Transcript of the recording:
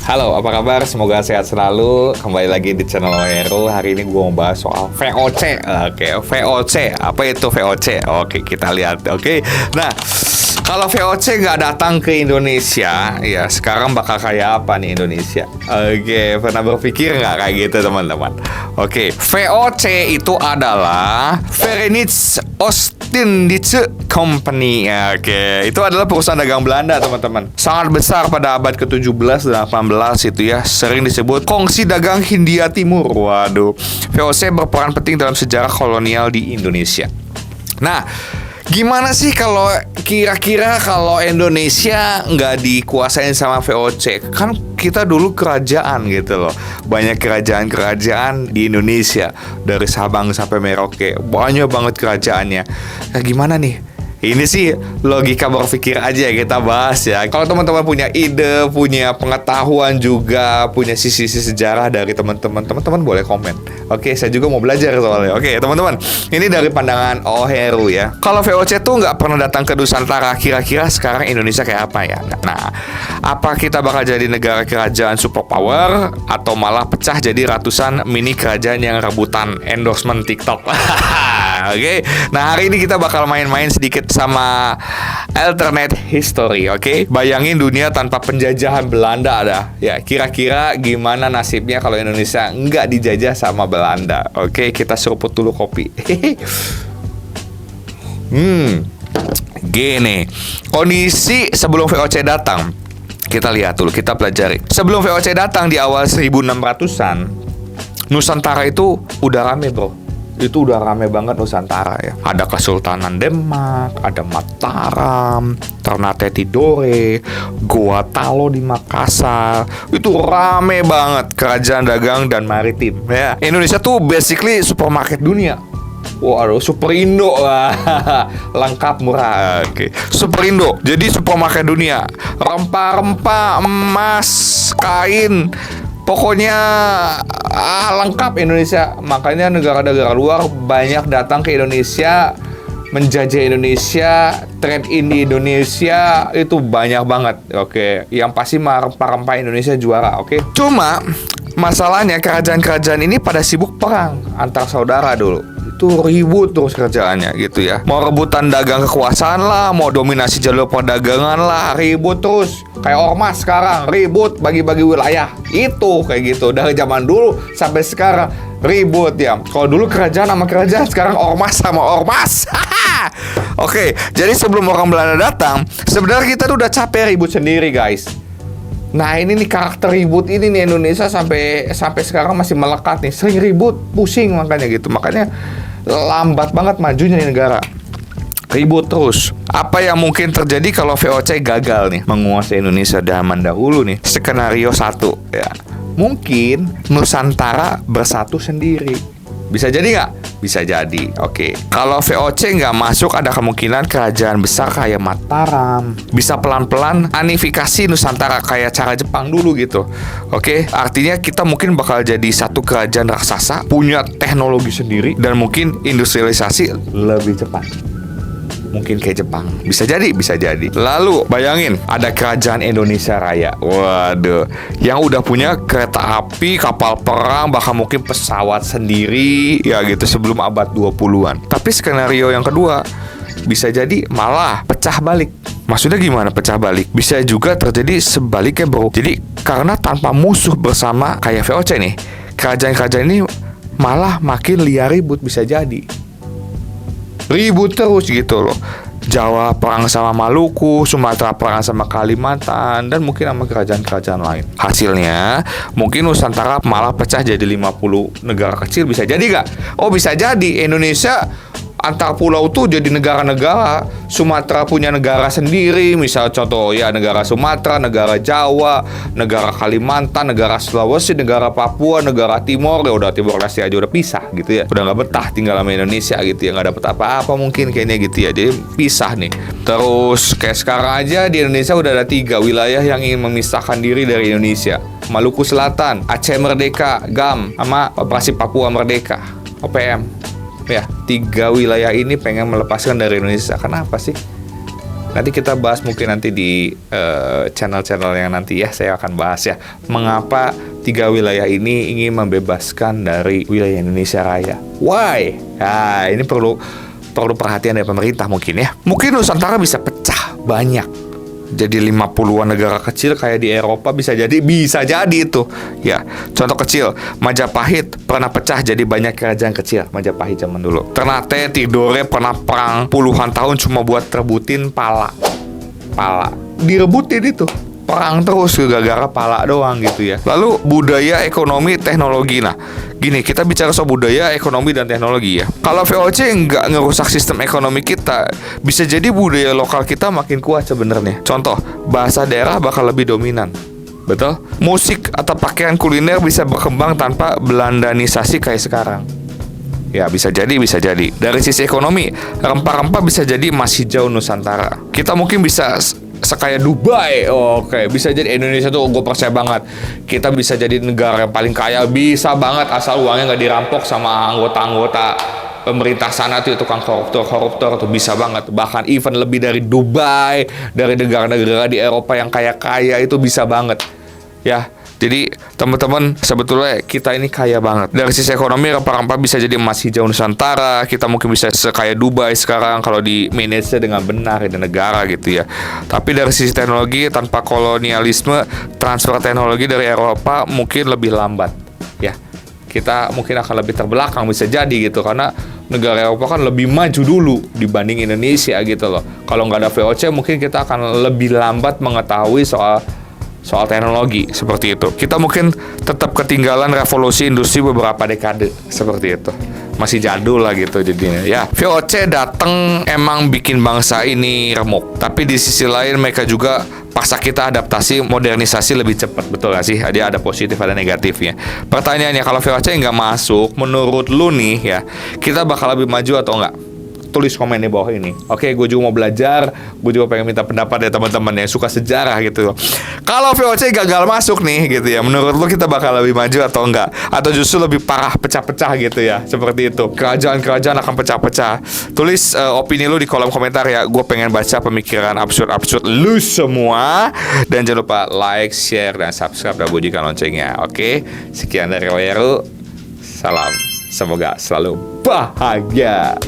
Halo, apa kabar? Semoga sehat selalu. Kembali lagi di channel Hero. Hari ini gue mau bahas soal VOC. Oke, VOC. Apa itu VOC? Oke, kita lihat. Oke, nah, kalau VOC nggak datang ke Indonesia, ya sekarang bakal kayak apa nih Indonesia? Oke, pernah berpikir nggak kayak gitu teman-teman? Oke, VOC itu adalah Verenigde Oostindische Company. Oke, itu adalah perusahaan dagang Belanda teman-teman. Sangat besar pada abad ke-17 dan 18 itu ya, sering disebut Kongsi Dagang Hindia Timur. Waduh, VOC berperan penting dalam sejarah kolonial di Indonesia. Nah, gimana sih kalau kira-kira kalau Indonesia nggak dikuasain sama VOC? Kan kita dulu kerajaan gitu loh. Banyak kerajaan-kerajaan di Indonesia. Dari Sabang sampai Merauke. Banyak banget kerajaannya. Nah, gimana nih? Ini sih logika berpikir aja kita bahas ya. Kalau teman-teman punya ide, punya pengetahuan juga, punya sisi sejarah dari teman-teman boleh komen. Oke, saya juga mau belajar soalnya. Oke, teman-teman, ini dari pandangan Heru ya. Kalau VOC tuh nggak pernah datang ke Nusantara, kira-kira sekarang Indonesia kayak apa ya? Nah, apa kita bakal jadi negara kerajaan superpower atau malah pecah jadi ratusan mini kerajaan yang rebutan endorsement TikTok? Oke, nah hari ini kita bakal main-main sedikit sama alternate history, oke? Bayangin dunia tanpa penjajahan Belanda ada. Ya, kira-kira gimana nasibnya kalau Indonesia nggak dijajah sama Belanda? Oke, kita seruput dulu kopi. Gini, kondisi sebelum VOC datang. Kita lihat dulu, kita pelajari. Sebelum VOC datang di awal 1600-an, Nusantara itu udah rame, bro. Itu udah rame banget Nusantara ya. Ada Kesultanan Demak, ada Mataram, Ternate Tidore, Goa Talo di Makassar. Itu rame banget kerajaan dagang dan maritim ya. Indonesia tuh basically supermarket dunia. Waduh, Superindo lah. Lengkap murah. Oke. Superindo. Jadi supermarket dunia. Rempah-rempah, emas, kain, pokoknya lengkap Indonesia. Makanya negara-negara luar banyak datang ke Indonesia, menjajah Indonesia, trade in di Indonesia. Itu banyak banget. Oke, yang pasti rempah-rempah Indonesia juara. Oke. Cuma masalahnya kerajaan-kerajaan ini pada sibuk perang antar saudara dulu. Itu ribut terus kerjaannya gitu ya. Mau rebutan dagang kekuasaan lah, mau dominasi jalur perdagangan lah, ribut terus. Kayak ormas sekarang, ribut bagi-bagi wilayah. Itu kayak gitu dari zaman dulu sampai sekarang ribut ya. Kalau dulu kerajaan sama kerajaan, sekarang ormas sama ormas. Oke, jadi sebelum orang Belanda datang, sebenarnya kita tuh udah capek ribut sendiri, guys. Nah, ini nih karakter ribut ini nih Indonesia sampai sekarang masih melekat nih. Sering ribut, pusing makanya gitu. Makanya lambat banget majunya nih negara. Ribut terus. Apa yang mungkin terjadi kalau VOC gagal nih menguasai Indonesia zaman dahulu nih? Skenario 1 ya. Mungkin Nusantara bersatu sendiri. Bisa jadi nggak? Bisa jadi. Oke. Kalau VOC nggak masuk, ada kemungkinan kerajaan besar kayak Mataram bisa pelan-pelan unifikasi Nusantara kayak cara Jepang dulu gitu. Oke. Artinya kita mungkin bakal jadi satu kerajaan raksasa, punya teknologi sendiri dan mungkin industrialisasi lebih cepat. Mungkin kayak Jepang. Bisa jadi, bisa jadi. Lalu bayangin ada kerajaan Indonesia Raya. Waduh, yang udah punya kereta api, kapal perang, bahkan mungkin pesawat sendiri ya gitu sebelum abad 20-an. Tapi skenario yang kedua bisa jadi malah pecah balik. Maksudnya gimana pecah balik? Bisa juga terjadi sebaliknya, bro. Jadi karena tanpa musuh bersama kayak VOC nih, kerajaan-kerajaan ini malah makin liar ribut. Bisa jadi ribut terus gitu loh. Jawa perang sama Maluku, Sumatera perang sama Kalimantan, dan mungkin sama kerajaan-kerajaan lain. Hasilnya mungkin Nusantara malah pecah jadi 50 negara kecil. Bisa jadi gak? Oh, bisa jadi. Indonesia antar pulau tuh jadi negara-negara. Sumatera punya negara sendiri, misal contoh ya negara Sumatera, negara Jawa, negara Kalimantan, negara Sulawesi, negara Papua, negara Timor. Ya udah Timor Leste aja udah pisah gitu ya. Udah nggak betah tinggal sama Indonesia gitu ya, nggak dapet apa-apa mungkin kayaknya gitu ya. Jadi pisah nih. Terus kayak sekarang aja di Indonesia udah ada 3 wilayah yang ingin memisahkan diri dari Indonesia. Maluku Selatan, Aceh Merdeka, GAM, sama Operasi Papua Merdeka, OPM. Ya, 3 wilayah ini pengen melepaskan dari Indonesia. Kenapa sih? Nanti kita bahas mungkin nanti di channel-channel yang nanti ya, saya akan bahas ya, mengapa 3 wilayah ini ingin membebaskan dari wilayah Indonesia Raya. Why? Nah, ini perlu perhatian dari pemerintah mungkin ya. Mungkin Nusantara bisa pecah banyak. Jadi 50-an negara kecil kayak di Eropa bisa jadi itu. Ya, contoh kecil, Majapahit pernah pecah jadi banyak kerajaan kecil. Majapahit zaman dulu. Ternate Tidore pernah perang puluhan tahun cuma buat rebutin pala. Direbutin itu. Perang terus gara-gara pala doang gitu ya. Lalu budaya, ekonomi, teknologi. Nah, gini, kita bicara soal budaya, ekonomi, dan teknologi ya. Kalau VOC nggak ngerusak sistem ekonomi kita, bisa jadi budaya lokal kita makin kuat sebenarnya. Contoh, bahasa daerah bakal lebih dominan. Betul? Musik atau pakaian kuliner bisa berkembang tanpa Belandanisasi kayak sekarang. Ya, bisa jadi. Dari sisi ekonomi, rempah-rempah bisa jadi masih jauh Nusantara. Kita mungkin bisa sekaya Dubai. Oke, bisa jadi Indonesia tuh, gue percaya banget kita bisa jadi negara yang paling kaya, bisa banget asal uangnya nggak dirampok sama anggota-anggota pemerintah sana tuh, tukang koruptor tuh, bisa banget. Bahkan even lebih dari Dubai, dari negara-negara di Eropa yang kaya-kaya itu bisa banget ya. Jadi teman-teman, sebetulnya kita ini kaya banget. Dari sisi ekonomi, rempah-rempah bisa jadi masih jauh Nusantara. Kita mungkin bisa sekaya Dubai sekarang kalau di manage dengan benar di negara gitu ya. Tapi dari sisi teknologi, tanpa kolonialisme, transfer teknologi dari Eropa mungkin lebih lambat ya. Kita mungkin akan lebih terbelakang, bisa jadi gitu, karena negara Eropa kan lebih maju dulu dibanding Indonesia gitu loh. Kalau nggak ada VOC mungkin kita akan lebih lambat mengetahui soal teknologi seperti itu. Kita mungkin tetap ketinggalan revolusi industri beberapa dekade seperti itu. Masih jadul lah gitu jadinya. Ya, VOC datang emang bikin bangsa ini remuk. Tapi di sisi lain mereka juga paksa kita adaptasi, modernisasi lebih cepat. Betul gak sih? Dia ada positif, ada negatifnya. Pertanyaannya, kalau VOC nggak masuk, menurut lu nih ya, kita bakal lebih maju atau enggak? Tulis komen di bawah ini. Oke, gue juga mau belajar. Gue juga pengen minta pendapat dari teman-teman yang suka sejarah gitu. Kalau VOC gagal masuk nih gitu ya, menurut lu kita bakal lebih maju atau enggak? Atau justru lebih parah, pecah-pecah gitu ya? Seperti itu. Kerajaan-kerajaan akan pecah-pecah. Tulis opini lu di kolom komentar ya. Gue pengen baca pemikiran absurd lu semua. Dan jangan lupa like, share, dan subscribe, dan bunyikan loncengnya. Oke, sekian dari Wayaru. Salam. Semoga selalu bahagia.